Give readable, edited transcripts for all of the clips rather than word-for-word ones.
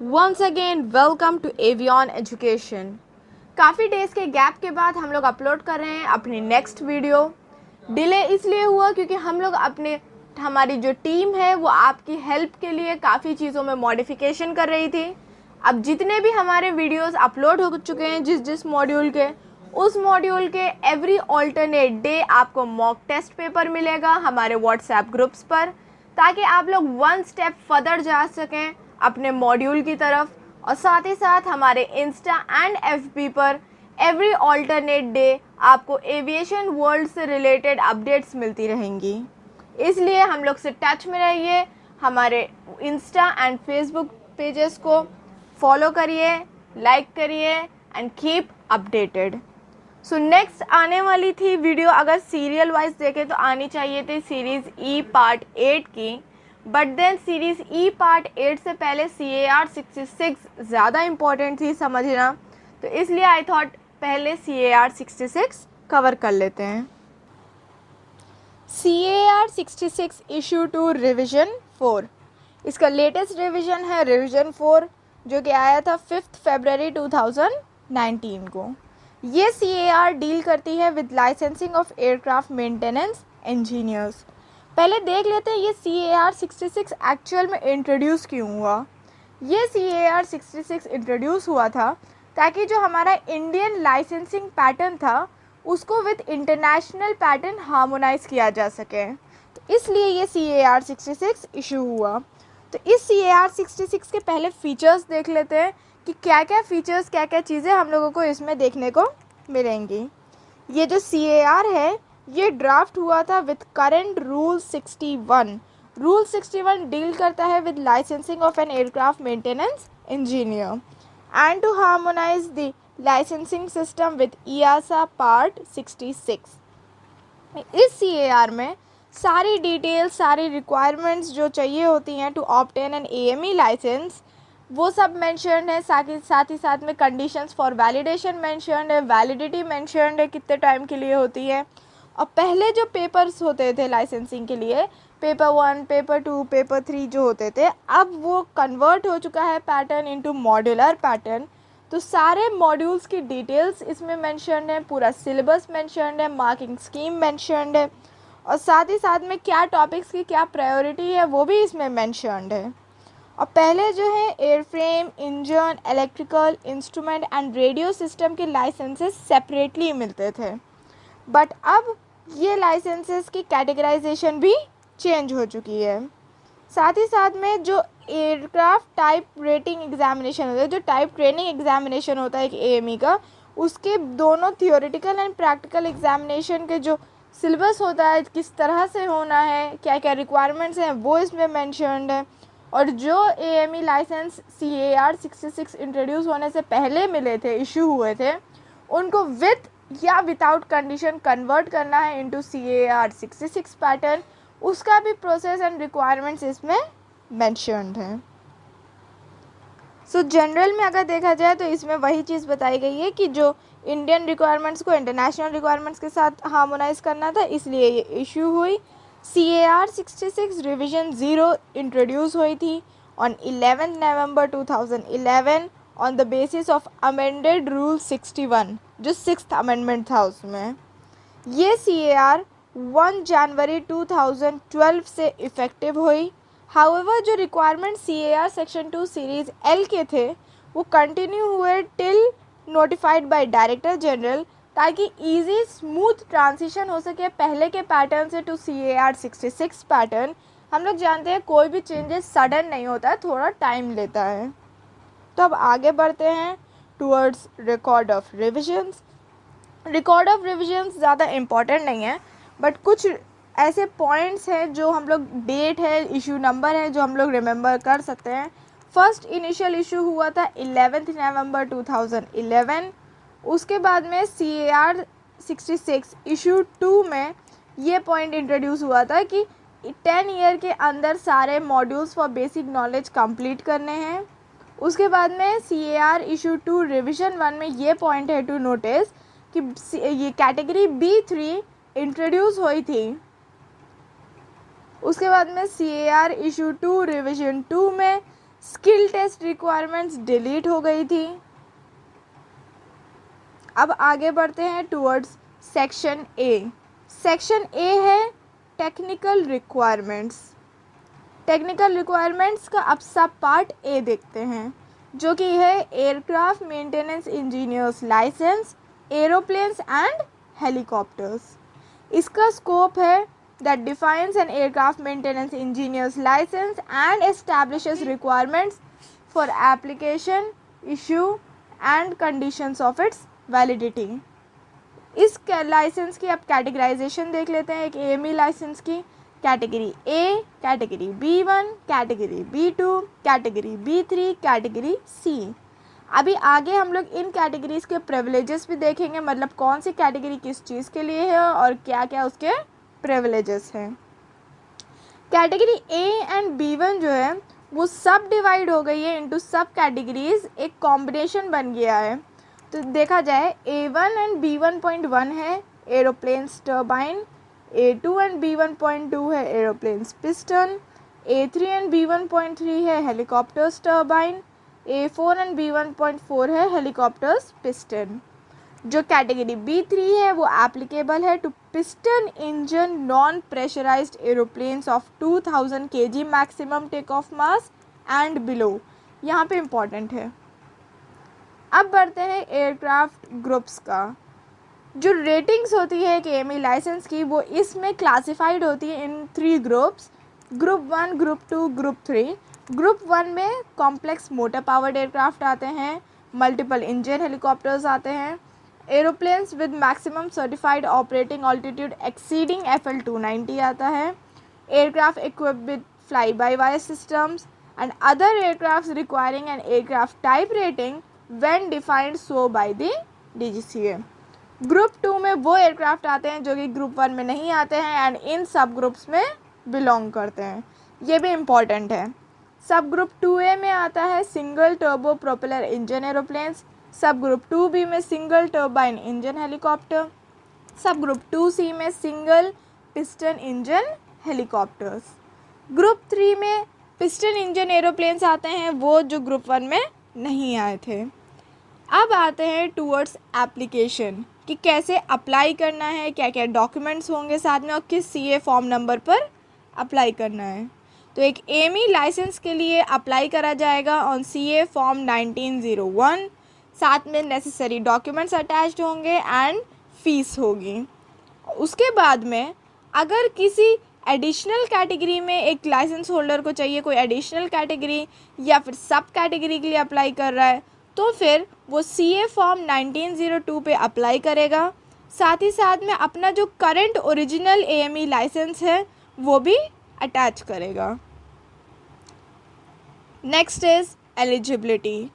Once again welcome to Avian Education. काफ़ी days के gap के बाद हम लोग अपलोड कर रहे हैं अपनी नेक्स्ट वीडियो। डिले इसलिए हुआ क्योंकि हम लोग हमारी जो टीम है वो आपकी हेल्प के लिए काफ़ी चीज़ों में मॉडिफिकेशन कर रही थी। अब जितने भी हमारे वीडियोस अपलोड हो चुके हैं जिस मॉड्यूल के, उस मॉड्यूल के एवरी ऑल्टरनेट डे आपको मॉक टेस्ट पेपर मिलेगा हमारे व्हाट्सएप ग्रुप्स पर, ताकि आप लोग वन स्टेप फर्दर जा सकें अपने मॉड्यूल की तरफ। और साथ ही साथ हमारे इंस्टा एंड एफबी पर एवरी ऑल्टरनेट डे आपको एविएशन वर्ल्ड से रिलेटेड अपडेट्स मिलती रहेंगी। इसलिए हम लोग से टच में रहिए, हमारे इंस्टा एंड फेसबुक पेजेस को फॉलो करिए, लाइक करिए and keep updated. So next आने वाली थी वीडियो, अगर सीरियल वाइज देखें तो आनी चाहिए थी सीरीज़ ई पार्ट 8 की, but then series E part 8 से पहले CAR 66 ज़्यादा इम्पोर्टेंट थी समझना, तो इसलिए आई थॉट पहले CAR 66 कवर कर लेते हैं। CAR 66 इशू 2 रिविज़न 4, इसका लेटेस्ट रिविज़न है रिविज़न 4, जो कि आया था 5 फरवरी 2019 को। ये CAR डील करती है with licensing of aircraft maintenance engineers. पहले देख लेते हैं ये CAR 66 एक्चुअल में इंट्रोड्यूस क्यों हुआ। ये CAR 66 इंट्रोड्यूस हुआ था ताकि जो हमारा इंडियन लाइसेंसिंग पैटर्न था उसको विद इंटरनेशनल पैटर्न हार्मोनाइज किया जा सके, तो इसलिए ये CAR 66 इशू हुआ। तो इस CAR 66 के पहले फ़ीचर्स देख लेते हैं कि क्या क्या फ़ीचर्स, क्या क्या चीज़ें हम लोगों को इसमें देखने को मिलेंगी। ये जो CAR है ये ड्राफ्ट हुआ था विद करंट रूल 61। रूल 61 डील करता है with licensing of an aircraft maintenance engineer and to harmonise the licensing system with EASA part 66। इस CAR में सारी डिटेल्स, सारी रिक्वायरमेंट्स जो चाहिए होती हैं to obtain an AME licence वो सब मेंशन्ड है। साथ ही साथ में कंडीशंस फॉर वैलिडेशन मेंशन्ड है, वैलिडिटी मेंशन्ड है कितने टाइम के लिए होती है। और पहले जो पेपर्स होते थे लाइसेंसिंग के लिए, पेपर 1, पेपर 2, पेपर 3 जो होते थे, अब वो कन्वर्ट हो चुका है पैटर्न इनटू मॉड्यूलर पैटर्न। तो सारे मॉड्यूल्स की डिटेल्स इसमें मेंशन्ड है, पूरा सिलेबस मेंशन्ड है, मार्किंग स्कीम मेंशन्ड है, और साथ ही साथ में क्या टॉपिक्स की क्या प्रायोरिटी है वो भी इसमें मेंशन्ड है। और पहले जो है airframe, engine, electrical, instrument and radio system के लाइसेंसेस सेपरेटली मिलते थे, बट अब ये लाइसेंसेस की कैटेगराइजेशन भी चेंज हो चुकी है। साथ ही साथ में जो एयरक्राफ्ट टाइप रेटिंग एग्जामिनेशन होता है, जो टाइप ट्रेनिंग एग्जामिनेशन होता है एक AME का, उसके दोनों थियोरेटिकल एंड प्रैक्टिकल एग्जामिनेशन के जो सिलेबस होता है, किस तरह से होना है, क्या क्या रिक्वायरमेंट्स हैं, वो इसमें मेंशन्ड है। और जो AME लाइसेंस CAR 66 इंट्रोड्यूस होने से पहले मिले थे, इशू हुए थे, उनको विथ या विदाउट कंडीशन कन्वर्ट करना है इनटू CAR 66 पैटर्न, उसका भी प्रोसेस एंड रिक्वायरमेंट्स इसमें मेंशन्ड है। सो जनरल में अगर देखा जाए तो इसमें वही चीज़ बताई गई है कि जो इंडियन रिक्वायरमेंट्स को इंटरनेशनल रिक्वायरमेंट्स के साथ हार्मोनाइज करना था, इसलिए ये इशू हुई। CAR 66 रिविजन 0 इंट्रोड्यूस हुई थी on 11 November 2011 on the basis of amended rule 61, जो 6th अमेंडमेंट था उसमें। ये CAR 1 जनवरी 2012 से इफ़ेक्टिव हुई। हाउएवर जो requirement CAR section 2 series L के थे वो कंटिन्यू हुए till notified by director general, ताकि इजी स्मूथ ट्रांजिशन हो सके पहले के पैटर्न से टू CAR 66 पैटर्न। हम लोग जानते हैं कोई भी चेंजेस सडन नहीं होता है, थोड़ा टाइम लेता है। तो अब आगे बढ़ते हैं towards record of revisions. Record of revisions ज़्यादा इम्पॉर्टेंट नहीं है, बट कुछ ऐसे पॉइंट्स हैं जो हम लोग, डेट है, इशू नंबर है, जो हम लोग रिमेंबर कर सकते हैं। फर्स्ट इनिशियल इशू हुआ था 11 नवंबर 2011। उसके बाद में CAR 66 इशू 2 में ये पॉइंट इंट्रोड्यूस हुआ था कि 10 ईयर के अंदर सारे modules for basic knowledge complete करने हैं। उसके बाद में CAR इशू 2 रिविज़न 1 में ये पॉइंट है टू नोटिस कि ये कैटेगरी B3 इंट्रोड्यूस हुई थी। उसके बाद में CAR इशू 2 रिविज़न 2 में स्किल टेस्ट रिक्वायरमेंट्स डिलीट हो गई थी। अब आगे बढ़ते हैं towards section A. Section A है टेक्निकल रिक्वायरमेंट्स। टेक्निकल रिक्वायरमेंट्स का अब सब पार्ट ए देखते हैं, जो कि है aircraft maintenance engineers licence, aeroplanes and helicopters. इसका स्कोप है that defines an aircraft maintenance engineer's license and establishes requirements for application, issue and conditions of its validity। इस लाइसेंस की अब कैटेगराइजेशन देख लेते हैं। एक AME लाइसेंस की category A, category B1, category B2, category B3, category C। अभी आगे हम लोग इन कैटेगरीज के प्रिविलेजेस भी देखेंगे, मतलब कौन सी कैटेगरी किस चीज़ के लिए है और क्या क्या उसके प्रिविलेजेस हैं। कैटेगरी A एंड B1 जो है वो सब डिवाइड हो गई है इनटू सब कैटेगरीज, एक कॉम्बिनेशन बन गया है। तो देखा जाए A1 एंड B1.1 है aeroplanes turbine, A2 and B1.2 है aeroplanes piston, A3 and B1.3 है helicopters turbine, A4 and B1.4 है हेलीकॉप्टर्स पिस्टन। जो कैटेगरी B3 है वो एप्लीकेबल है to piston engine non pressurised aeroplanes of 2000 kg maximum take off mass and below. यहाँ पे important है। अब बढ़ते हैं एयरक्राफ्ट ग्रुप्स का। जो रेटिंग्स होती है कि AME लाइसेंस की, वो इसमें क्लासिफाइड होती है इन 3 groups, group 1, group 2, group 3। Group 1 में कॉम्प्लेक्स मोटर पावर्ड एयरक्राफ्ट आते हैं, मल्टीपल इंजन हेलीकॉप्टर्स आते हैं, aeroplanes with maximum certified operating altitude exceeding FL290 आता है, aircraft equipped with fly by wire systems and other aircraft requiring an aircraft type rating when defined so by the DGCA। Group 2 में वो aircraft आते हैं जो कि group 1 में नहीं आते हैं एंड इन सब ग्रुप्स में बिलोंग करते हैं। ये भी इम्पॉर्टेंट है। सब ग्रुप 2A में आता है single turbo propeller engine aeroplanes, सब ग्रुप 2B में सिंगल टर्बाइन इंजन हेलीकॉप्टर, सब ग्रुप 2C में single piston engine helicopters. Group 3 में पिस्टन इंजन एरोप्लेन्स आते हैं, वो जो ग्रुप 1 में नहीं आए थे। अब आते हैं टूवर्ड्स एप्लीकेशन कि कैसे अप्लाई करना है, क्या क्या डॉक्यूमेंट्स होंगे साथ में और किस CA फॉर्म नंबर पर अप्लाई करना है। तो एक AME लाइसेंस के लिए अप्लाई करा जाएगा ऑन CA फॉर्म 1901। साथ में नेसेसरी डॉक्यूमेंट्स अटैच्ड होंगे एंड फीस होगी। उसके बाद में अगर किसी एडिशनल कैटेगरी में एक लाइसेंस होल्डर को चाहिए कोई एडिशनल कैटेगरी या फिर सब कैटेगरी के लिए अप्लाई कर रहा है, तो फिर वो CA फॉर्म 1902 पे अप्लाई करेगा। साथ ही साथ में अपना जो करंट ओरिजिनल AME लाइसेंस है वो भी अटैच करेगा। Next is eligibility.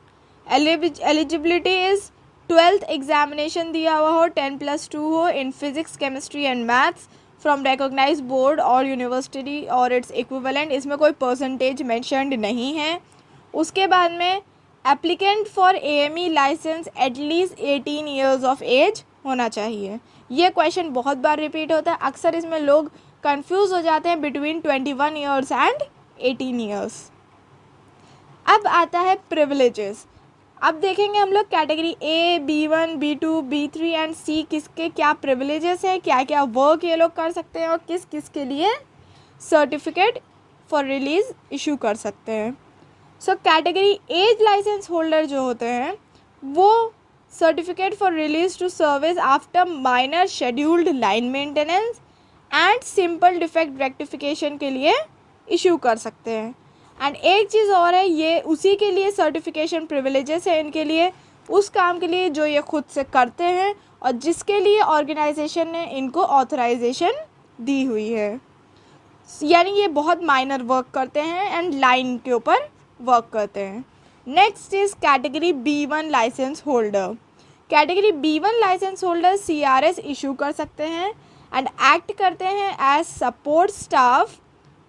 Eligibility is 12th examination दिया हुआ हो, 10+2 हो in physics, chemistry and maths from recognised board और यूनिवर्सिटी और इट्स इक्विवेलेंट। इसमें कोई परसेंटेज मेंशन्ड नहीं है। उसके बाद में applicant for AME licence at least 18 years of age होना चाहिए। ये क्वेश्चन बहुत बार रिपीट होता है, अक्सर इसमें लोग कंफ्यूज हो जाते हैं बिटवीन 21 ईयर्स एंड 18 ईयर्स। अब आता है प्रिविलेजेस। अब देखेंगे हम लोग category A, B1, B2, B3 and C किसके क्या प्रिविलेजेस हैं, क्या क्या वर्क ये लोग कर सकते हैं और किस किस के लिए सर्टिफिकेट फॉर रिलीज इशू कर सकते हैं। So category A's licence holder जो होते हैं वो certificate for release to service after minor scheduled line maintenance and simple defect rectification के लिए इशू कर सकते हैं। एंड एक चीज़ और है, ये उसी के लिए सर्टिफिकेशन प्रिविलेजेस है इनके लिए, उस काम के लिए जो ये खुद से करते हैं और जिसके लिए ऑर्गेनाइजेशन ने इनको ऑथराइजेशन दी हुई है। यानी ये बहुत माइनर वर्क करते हैं एंड लाइन के ऊपर वर्क करते हैं। Next is category B1 licence holder. Category B1 licence holder CRS issue कर सकते हैं एंड एक्ट करते हैं as support staff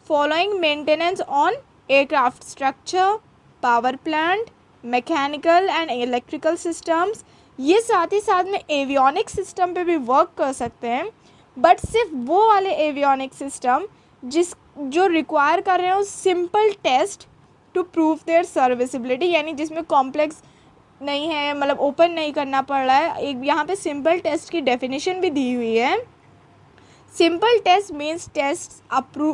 following maintenance on aircraft structure, power plant, mechanical and electrical systems. ये साथ ही साथ में एवियोनिक सिस्टम पे भी वर्क कर सकते हैं, बट सिर्फ वो वाले एवियोनिक सिस्टम जो रिक्वायर कर रहे हो simple test to prove their serviceability, यानी जिसमें कॉम्प्लेक्स नहीं है, मतलब ओपन नहीं करना पड़ रहा है। एक यहाँ पे सिंपल टेस्ट की डेफिनेशन भी दी हुई है। Simple test means test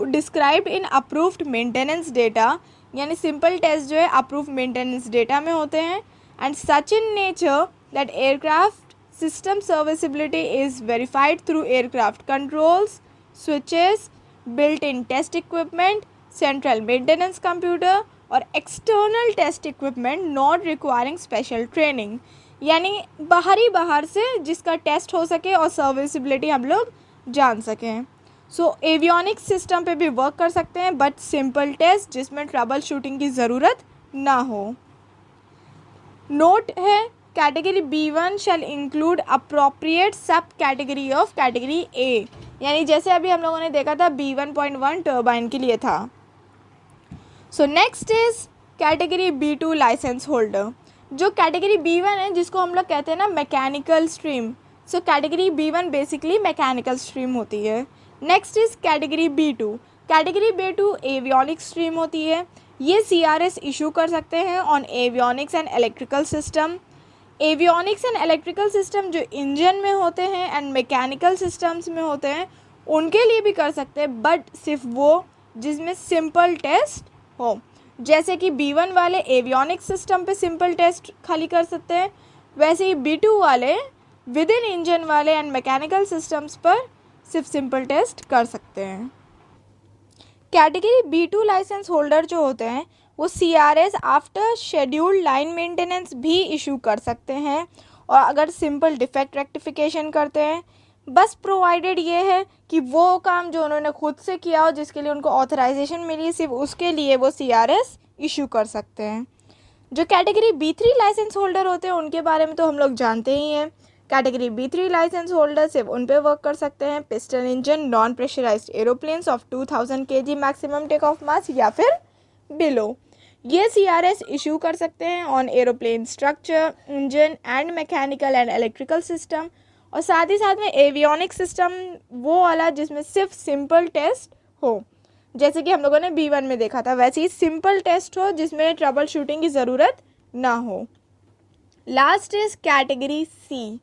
described in approved maintenance data, यानी सिंपल टेस्ट जो है अप्रूव्ड मेंटेनेंस डेटा में होते हैं। And such in nature that aircraft system serviceability is verified through aircraft controls, switches, built in test equipment, central maintenance computer और external test equipment not requiring special training, यानी बाहर से जिसका test हो सके और सर्विसिबिलिटी हम लोग जान सकें। सो एवियोनिक्स सिस्टम पे भी वर्क कर सकते हैं, बट सिंपल टेस्ट जिसमें ट्रबल शूटिंग की ज़रूरत ना हो। नोट है, category B1 shall include appropriate सब कैटेगरी ऑफ कैटेगरी A, यानी जैसे अभी हम लोगों ने देखा था B1.1 टर्बाइन के लिए था। So next is category B2 licence holder. जो कैटेगरी B1 है जिसको हम लोग कहते हैं ना mechanical stream, so category B1 basically mechanical stream होती है। Next is category B2। Category B2 avionics stream होती है। ये CRS इशू कर सकते हैं on avionics and electrical system. Avionics and electrical system जो इंजन में होते हैं एंड मैकेनिकल सिस्टम्स में होते हैं उनके लिए भी कर सकते हैं, बट सिर्फ वो जिसमें सिंपल टेस्ट हो। जैसे कि B1 वाले एवियोनिक्स सिस्टम पे सिंपल टेस्ट खाली कर सकते हैं, वैसे ही B2 वाले विद इन इंजन वाले एंड मैकेनिकल सिस्टम्स पर सिर्फ सिंपल टेस्ट कर सकते हैं। कैटेगरी B2 लाइसेंस होल्डर जो होते हैं वो CRS after scheduled line maintenance भी इशू कर सकते हैं, और अगर सिंपल डिफेक्ट रेक्टिफिकेशन करते हैं, बस प्रोवाइडेड ये है कि वो काम जो उन्होंने खुद से किया हो जिसके लिए उनको ऑथराइजेशन मिली, सिर्फ उसके लिए वो CRS इशू कर सकते हैं। जो कैटेगरी B3 लाइसेंस होल्डर होते हैं उनके बारे में तो हम लोग जानते ही हैं। कैटेगरी B3 लाइसेंस होल्डर सिर्फ उन पे वर्क कर सकते हैं piston engine non pressurised aeroplanes of 2000 kg maximum take off mass या फिर बिलो। ये CRS इशू कर सकते हैं on aeroplane structure, engine and mechanical and electrical system, और साथ ही साथ में एवियोनिक सिस्टम वो वाला जिसमें सिर्फ सिंपल टेस्ट हो, जैसे कि हम लोगों ने B1 में देखा था, वैसे ही सिंपल टेस्ट हो जिसमें ट्रबल शूटिंग की ज़रूरत ना हो। Last is category C।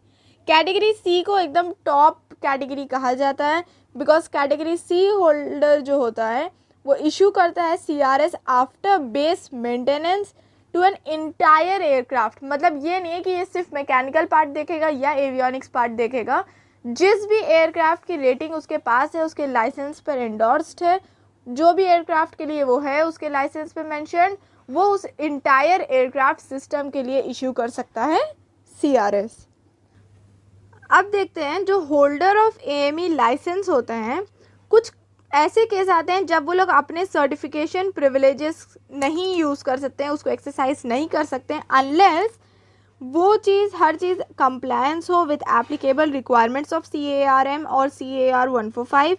Category C को एकदम टॉप कैटेगरी कहा जाता है, बिकॉज कैटेगरी C होल्डर जो होता है वो इशू करता है CRS after base maintenance to an entire aircraft. मतलब ये नहीं है कि ये सिर्फ मैकेनिकल पार्ट देखेगा या एवियोनिक्स पार्ट देखेगा, जिस भी एयरक्राफ्ट की रेटिंग उसके पास है उसके लाइसेंस पर एंडोर्स्ड है, जो भी एयरक्राफ्ट के लिए वो है उसके लाइसेंस पे मेंशन, वो उस इंटायर एयरक्राफ्ट सिस्टम के लिए इशू कर सकता है CRS। अब देखते हैं जो होल्डर ऑफ AME लाइसेंस होते हैं, कुछ ऐसे केस आते हैं जब वो लोग अपने सर्टिफिकेशन प्रिविलेजेस नहीं यूज़ कर सकते हैं, उसको एक्सरसाइज नहीं कर सकते हैं अनलेस वो चीज़ हर चीज़ कंप्लायंस हो with applicable requirements of CARM और CAR 145,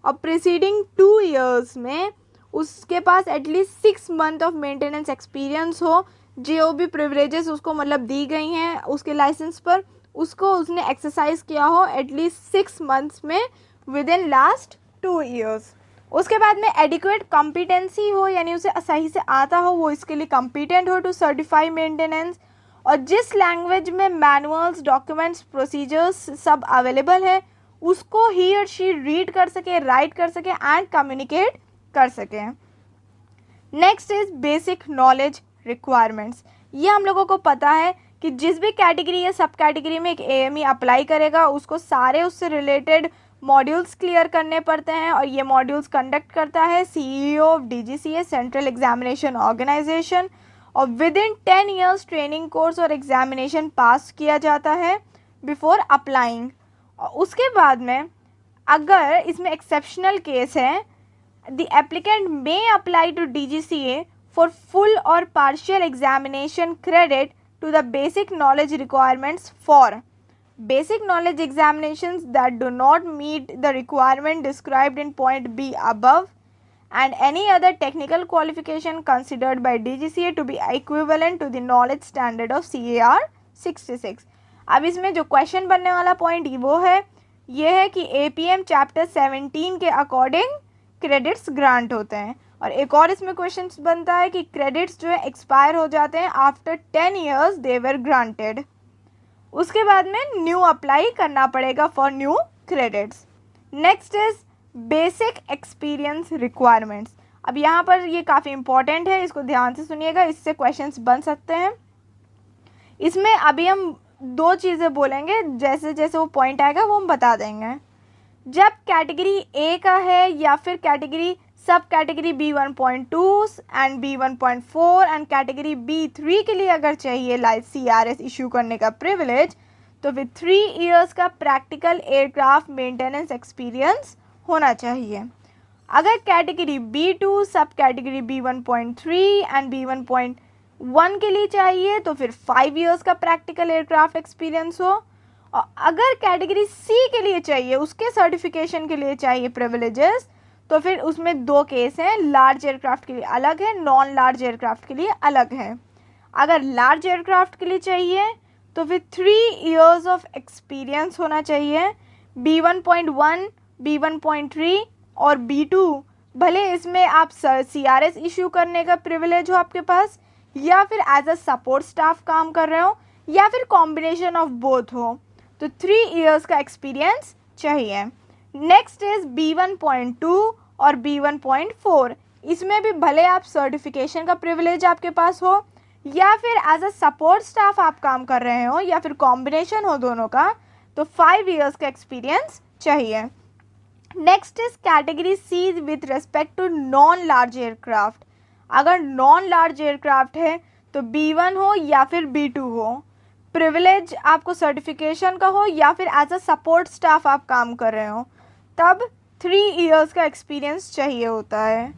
और प्रीसीडिंग 2 years में उसके पास at least 6 month of maintenance experience हो, जो भी प्रिविलेजेस उसको मतलब दी गई हैं उसके लाइसेंस पर, उसको उसने एक्सरसाइज किया हो एटलीस्ट 6 months में विद इन लास्ट 2 years। उसके बाद में एडिक्वेट कॉम्पिटेंसी हो, यानी उसे सही से आता हो, वो इसके लिए कॉम्पिटेंट हो टू सर्टिफाई मेंटेनेंस, और जिस लैंग्वेज में मैनुअल्स, डॉक्यूमेंट्स, प्रोसीजर्स सब अवेलेबल है उसको ही और शी रीड कर सके, राइट कर सके एंड कम्युनिकेट कर सके। Next is basic knowledge requirements. ये हम लोगों को पता है कि जिस भी कैटेगरी या सब कैटेगरी में एक AME अप्लाई करेगा उसको सारे उससे रिलेटेड मॉड्यूल्स क्लियर करने पड़ते हैं, और ये मॉड्यूल्स कंडक्ट करता है CEO of DGCA central examination organisation, और within 10 years training course और एग्जामिनेशन पास किया जाता है बिफोर अप्लाइंग। और उसके बाद में अगर इसमें एक्सेप्शनल केस है, the applicant may apply to DGCA for full और partial examination credit to the basic knowledge requirements for basic knowledge examinations that do not meet the requirement described in point B above, and any other technical qualification considered by DGCA to be equivalent to the knowledge standard of CAR 66। अब इसमें जो question बनने वाला point वो है, ये है कि APM चैप्टर 17 के अकॉर्डिंग क्रेडिट्स ग्रांट होते हैं, और एक और इसमें क्वेश्चन बनता है कि क्रेडिट्स जो है एक्सपायर हो जाते हैं after 10 years they were granted, उसके बाद में न्यू अप्लाई करना पड़ेगा for new credits. Next is basic experience requirements. अब यहाँ पर ये काफ़ी इंपॉर्टेंट है, इसको ध्यान से सुनिएगा, इससे क्वेश्चंस बन सकते हैं। इसमें अभी हम दो चीज़ें बोलेंगे, जैसे जैसे वो पॉइंट आएगा वो हम बता देंगे। जब कैटेगरी ए का है या फिर कैटेगरी सब category B1.2 and B1.4 and category B3 के लिए अगर चाहिए CRS इशू करने का प्रिविलेज, तो फिर 3 इयर्स का प्रैक्टिकल एयरक्राफ्ट मेंटेनेंस एक्सपीरियंस होना चाहिए। अगर कैटेगरी B2 सब कैटेगरी B1.3 एंड B1.1 के लिए चाहिए तो फिर 5 इयर्स का प्रैक्टिकल एयरक्राफ्ट एक्सपीरियंस हो। और अगर कैटेगरी सी के लिए चाहिए, उसके सर्टिफिकेशन के लिए चाहिए प्रिविलेजेस, तो फिर उसमें दो केस हैं, लार्ज एयरक्राफ्ट के लिए अलग है, नॉन लार्ज एयरक्राफ्ट के लिए अलग है। अगर लार्ज एयरक्राफ्ट के लिए चाहिए तो फिर 3 इयर्स ऑफ एक्सपीरियंस होना चाहिए। B1.1, B1.3 और B2, भले इसमें आप CRS इशू करने का प्रिविलेज हो आपके पास, या फिर एज अ सपोर्ट स्टाफ काम कर रहे हो, या फिर कॉम्बिनेशन ऑफ बोथ हो, तो 3 इयर्स का एक्सपीरियंस चाहिए। नेक्स्ट इज B1.2 और B1.4, इसमें भी भले आप सर्टिफिकेशन का प्रिविलेज आपके पास हो, या फिर एज अ सपोर्ट स्टाफ आप काम कर रहे हो, या फिर कॉम्बिनेशन हो दोनों का, तो 5 इयर्स का एक्सपीरियंस चाहिए। Next is category C with respect to non large aircraft. अगर नॉन लार्ज एयरक्राफ्ट है तो B1 हो या फिर B2 हो, प्रिविलेज आपको सर्टिफिकेशन का हो या फिर एज अ सपोर्ट स्टाफ आप काम कर रहे हो, तब 3 इयर्स का एक्सपीरियंस चाहिए होता है।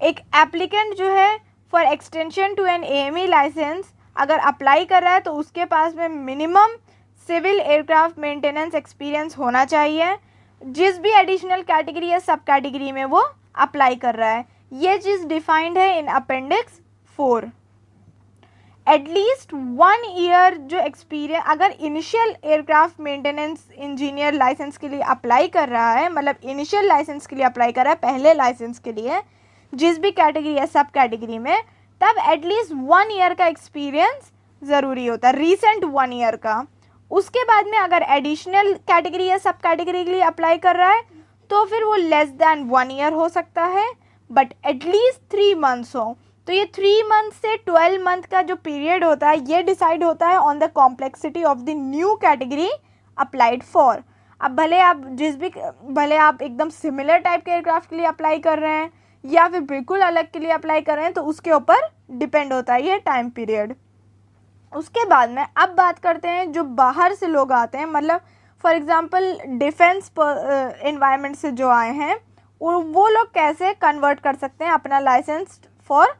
एक एप्लीकेंट जो है for extension to an AME licence अगर अप्लाई कर रहा है तो उसके पास में minimum civil aircraft maintenance experience होना चाहिए, जिस भी एडिशनल कैटेगरी या सब कैटेगरी में वो अप्लाई कर रहा है। ये चीज़ डिफाइंड है इन अपेंडिक्स 4। एटलीस्ट 1 ईयर जो एक्सपीरियंस, अगर initial aircraft maintenance engineer licence के लिए अप्लाई कर रहा है, मतलब इनिशियल लाइसेंस के लिए अप्लाई कर रहा है, पहले लाइसेंस के लिए जिस भी कैटेगरी या सब कैटेगरी में, तब एटलीस्ट 1 ईयर का एक्सपीरियंस ज़रूरी होता है, रीसेंट 1 ईयर का। उसके बाद में अगर एडिशनल कैटेगरी या सब कैटेगरी के लिए अप्लाई कर रहा है तो फिर वो लेस दैन 1 ईयर हो सकता है, बट एटलीस्ट 3 मंथ्स हो। तो ये 3 मंथ से 12 मंथ का जो पीरियड होता है, ये डिसाइड होता है on the complexity of the new category applied for. अब भले आप एकदम सिमिलर टाइप के एयरक्राफ्ट के लिए अप्लाई कर रहे हैं या फिर बिल्कुल अलग के लिए अप्लाई कर रहे हैं, तो उसके ऊपर डिपेंड होता है ये टाइम पीरियड। उसके बाद में अब बात करते हैं जो बाहर से लोग आते हैं, मतलब फॉर एग्जांपल डिफेंस एनवायरनमेंट से जो आए हैं, वो लोग कैसे कन्वर्ट कर सकते हैं अपना licence for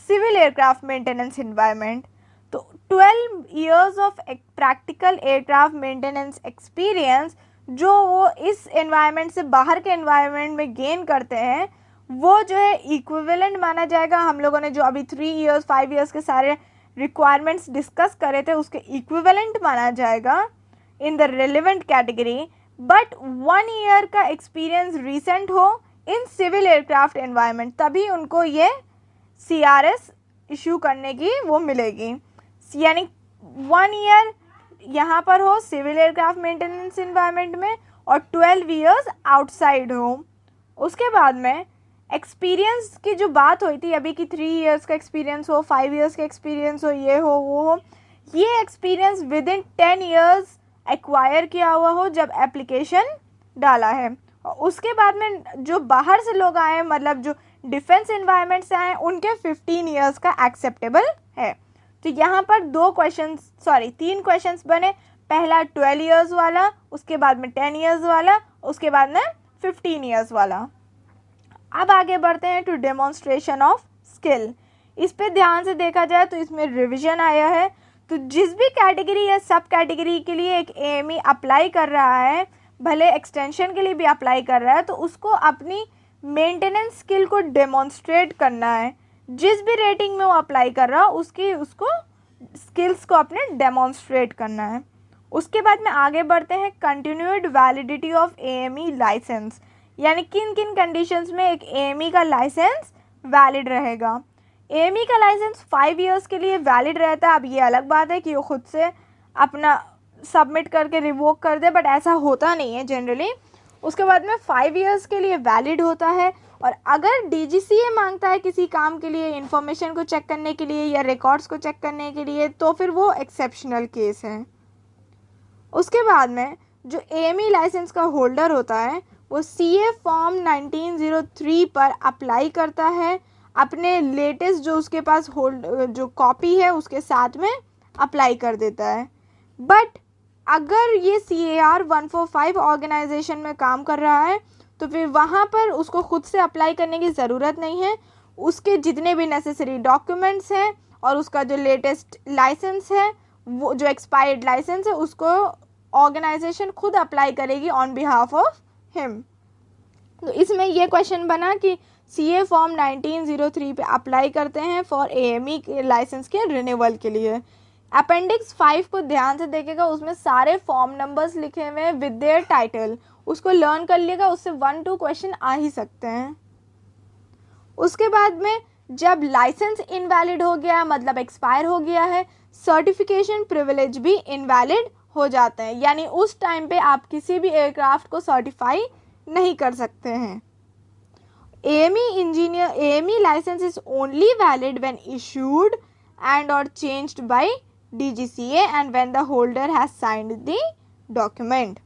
civil aircraft maintenance environment. तो 12 years of practical aircraft maintenance experience जो वो इस एनवायरनमेंट से बाहर के एनवायरनमेंट में गेन करते हैं, वो जो है इक्विवेलेंट माना जाएगा। हम लोगों ने जो अभी 3 इयर्स 5 इयर्स के सारे रिक्वायरमेंट्स डिस्कस करे थे, उसके इक्विवेलेंट माना जाएगा in the relevant category, but 1 year का एक्सपीरियंस रिसेंट हो इन सिविल एयरक्राफ्ट एनवायरनमेंट, तभी उनको ये CRS इशू करने की वो मिलेगी। यानी 1 ईयर यहाँ पर हो सिविल एयरक्राफ्ट मेंटेनेंस एनवायरनमेंट में और 12 इयर्स आउटसाइड हो। उसके बाद में एक्सपीरियंस की जो बात हुई थी अभी कि 3 इयर्स का एक्सपीरियंस हो, 5 इयर्स का एक्सपीरियंस हो, ये हो वो हो, ये experience with in 10 years acquire किया हुआ हो जब एप्लीकेशन डाला है। और उसके बाद में जो बाहर से लोग आए, मतलब जो डिफेंस एनवायरनमेंट से आए, उनके 15 इयर्स का एक्सेप्टेबल है। तो यहाँ पर 3 क्वेश्चंस बने। पहला 12 इयर्स वाला, उसके बाद में 10 इयर्स वाला, उसके बाद में 15 इयर्स वाला। अब आगे बढ़ते हैं टू डेमोन्स्ट्रेशन ऑफ स्किल। इस पे ध्यान से देखा जाए तो इसमें रिवीजन आया है। तो जिस भी कैटेगरी या सब कैटेगरी के लिए एक AME अप्लाई कर रहा है, भले एक्सटेंशन के लिए भी अप्लाई कर रहा है, तो उसको अपनी मेंटेनेंस स्किल को डेमोन्स्ट्रेट करना है। जिस भी रेटिंग में वो अप्लाई कर रहा हो उसको स्किल्स को अपने डेमोन्स्ट्रेट करना है। उसके बाद में आगे बढ़ते हैं continued validity of AME licence, यानी किन किन कंडीशंस में एक AME का लाइसेंस वैलिड रहेगा। एएमई का लाइसेंस 5 इयर्स के लिए वैलिड रहता है। अब ये अलग बात है कि वो खुद से अपना सबमिट करके रिवोक कर दे, बट ऐसा होता नहीं है जनरली। उसके बाद में 5 इयर्स के लिए वैलिड होता है। और अगर डीजीसीए मांगता है किसी काम के लिए, इंफॉर्मेशन को चेक करने के लिए या रिकॉर्ड्स को चेक करने के लिए, तो फिर वो एक्सेप्शनल केस है। उसके बाद में जो एएमई लाइसेंस का होल्डर होता है वो सीए फॉर्म 1903 पर अप्लाई करता है, अपने लेटेस्ट जो उसके पास जो कॉपी है उसके साथ में अप्लाई कर देता है। बट अगर ये CAR 145 ऑर्गेनाइजेशन में काम कर रहा है तो फिर वहाँ पर उसको खुद से अप्लाई करने की ज़रूरत नहीं है। उसके जितने भी नेसेसरी डॉक्यूमेंट्स हैं और उसका जो लेटेस्ट लाइसेंस है, वो जो एक्सपायर्ड लाइसेंस है, उसको ऑर्गेनाइजेशन खुद अप्लाई करेगी ऑन बिहाफ ऑफ हिम। तो इसमें ये क्वेश्चन बना कि सीए फॉर्म 1903 पे अप्लाई करते हैं फॉर एएमई के लाइसेंस के रिन्यूअल के लिए। अपेंडिक्स 5 को ध्यान से देखेगा, उसमें सारे फॉर्म नंबर्स लिखे हुए हैं विद देयर टाइटल, उसको लर्न कर लिएगा, उससे 1-2 क्वेश्चन आ ही सकते हैं। उसके बाद में जब लाइसेंस इनवैलिड हो गया, मतलब एक्सपायर हो गया है, सर्टिफिकेशन प्रिविलेज भी इनवैलिड हो जाते हैं, यानी उस टाइम पे आप किसी भी एयरक्राफ्ट को सर्टिफाई नहीं कर सकते हैं। AME license is only valid when issued and or changed by DGCA and when the holder has signed the document.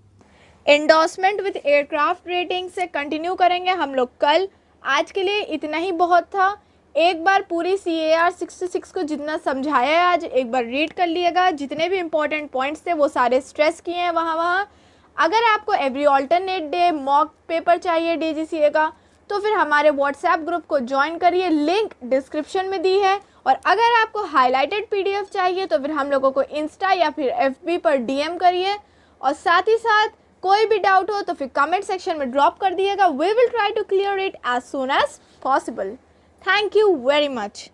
Endorsement with aircraft rating से कंटिन्यू करेंगे हम लोग कल। आज के लिए इतना ही बहुत था। एक बार पूरी CAR 66 को जितना समझाया है आज एक बार रीड कर लिएगा। जितने भी इम्पोर्टेंट पॉइंट्स थे वो सारे स्ट्रेस किए हैं वहाँ। अगर आपको every alternate day mock paper चाहिए DGCA का तो फिर हमारे व्हाट्सएप ग्रुप को ज्वाइन करिए, लिंक डिस्क्रिप्शन में दी है। और अगर आपको हाईलाइटेड PDF चाहिए तो फिर हम लोगों को इंस्टा या फिर FB पर DM करिए। और साथ ही साथ कोई भी डाउट हो तो फिर कमेंट सेक्शन में ड्रॉप कर दिएगा। We will try to clear it as soon as possible. Thank you very much.